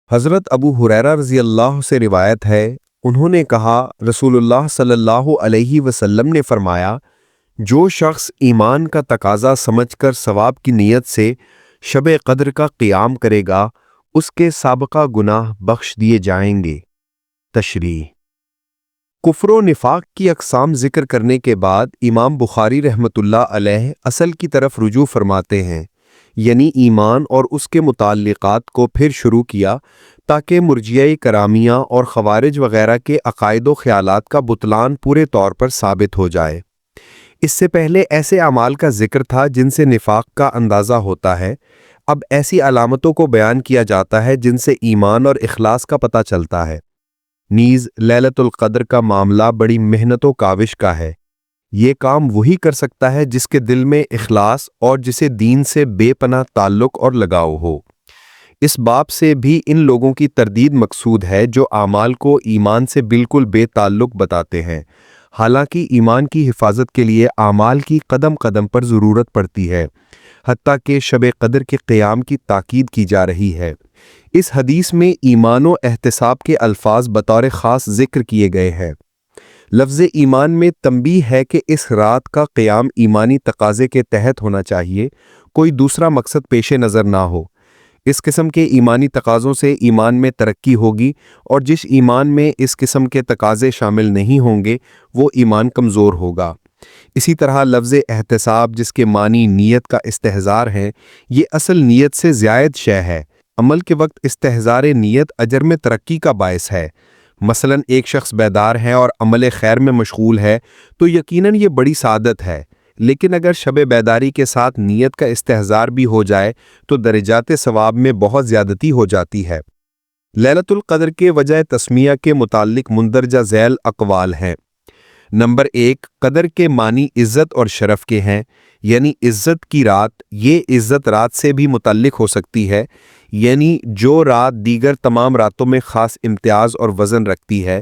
حضرت ابو ہریرہ رضی اللہ سے روایت ہے، انہوں نے کہا رسول اللہ صلی اللہ علیہ وسلم نے فرمایا، جو شخص ایمان کا تقاضا سمجھ کر ثواب کی نیت سے شب قدر کا قیام کرے گا اس کے سابقہ گناہ بخش دیے جائیں گے۔ تشریح: کفر و نفاق کی اقسام ذکر کرنے کے بعد امام بخاری رحمۃ اللہ علیہ اصل کی طرف رجوع فرماتے ہیں، یعنی ایمان اور اس کے متعلقات کو پھر شروع کیا تاکہ مرجئہ کرامیہ اور خوارج وغیرہ کے عقائد و خیالات کا بطلان پورے طور پر ثابت ہو جائے۔ اس سے پہلے ایسے اعمال کا ذکر تھا جن سے نفاق کا اندازہ ہوتا ہے، اب ایسی علامتوں کو بیان کیا جاتا ہے جن سے ایمان اور اخلاص کا پتہ چلتا ہے۔ نیز لیلۃ القدر کا معاملہ بڑی محنت و کاوش کا ہے۔ یہ کام وہی کر سکتا ہے جس کے دل میں اخلاص اور جسے دین سے بے پناہ تعلق اور لگاؤ ہو۔ اس باب سے بھی ان لوگوں کی تردید مقصود ہے جو اعمال کو ایمان سے بالکل بے تعلق بتاتے ہیں، حالانکہ ایمان کی حفاظت کے لیے اعمال کی قدم قدم پر ضرورت پڑتی ہے، حتیٰ کہ شب قدر کے قیام کی تاکید کی جا رہی ہے۔ اس حدیث میں ایمان و احتساب کے الفاظ بطور خاص ذکر کیے گئے ہیں۔ لفظ ایمان میں تنبیہ ہے کہ اس رات کا قیام ایمانی تقاضے کے تحت ہونا چاہیے، کوئی دوسرا مقصد پیش نظر نہ ہو۔ اس قسم کے ایمانی تقاضوں سے ایمان میں ترقی ہوگی، اور جس ایمان میں اس قسم کے تقاضے شامل نہیں ہوں گے وہ ایمان کمزور ہوگا۔ اسی طرح لفظ احتساب جس کے معنی نیت کا استحضار ہے، یہ اصل نیت سے زائد شے ہے۔ عمل کے وقت استحضار نیت اجر میں ترقی کا باعث ہے۔ مثلا ایک شخص بیدار ہے اور عمل خیر میں مشغول ہے تو یقیناً یہ بڑی سعادت ہے، لیکن اگر شب بیداری کے ساتھ نیت کا استحضار بھی ہو جائے تو درجات ثواب میں بہت زیادتی ہو جاتی ہے۔ لیلۃ القدر کے وجہ تسمیہ کے متعلق مندرجہ ذیل اقوال ہیں۔ نمبر 1، قدر کے معنی عزت اور شرف کے ہیں، یعنی عزت کی رات۔ یہ عزت رات سے بھی متعلق ہو سکتی ہے، یعنی جو رات دیگر تمام راتوں میں خاص امتیاز اور وزن رکھتی ہے،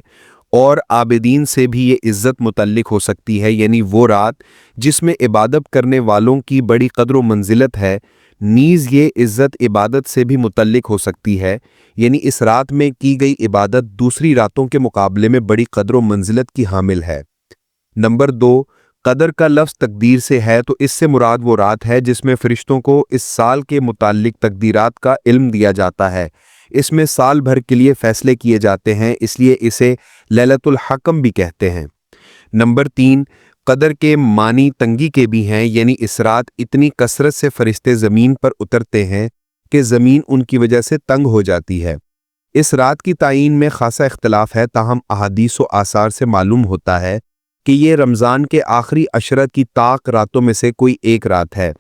اور عابدین سے بھی یہ عزت متعلق ہو سکتی ہے، یعنی وہ رات جس میں عبادت کرنے والوں کی بڑی قدر و منزلت ہے۔ نیز یہ عزت عبادت سے بھی متعلق ہو سکتی ہے، یعنی اس رات میں کی گئی عبادت دوسری راتوں کے مقابلے میں بڑی قدر و منزلت کی حامل ہے۔ نمبر 2، قدر کا لفظ تقدیر سے ہے تو اس سے مراد وہ رات ہے جس میں فرشتوں کو اس سال کے متعلق تقدیرات کا علم دیا جاتا ہے۔ اس میں سال بھر کے لیے فیصلے کیے جاتے ہیں، اس لیے اسے لیلۃ الحکم بھی کہتے ہیں۔ نمبر 3، قدر کے معنی تنگی کے بھی ہیں، یعنی اس رات اتنی کثرت سے فرشتے زمین پر اترتے ہیں کہ زمین ان کی وجہ سے تنگ ہو جاتی ہے۔ اس رات کی تعین میں خاصا اختلاف ہے، تاہم احادیث و آثار سے معلوم ہوتا ہے کہ یہ رمضان کے آخری عشرت کی طاق راتوں میں سے کوئی ایک رات ہے۔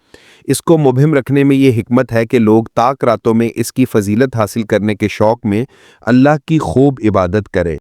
اس کو مبہم رکھنے میں یہ حکمت ہے کہ لوگ طاق راتوں میں اس کی فضیلت حاصل کرنے کے شوق میں اللہ کی خوب عبادت کریں۔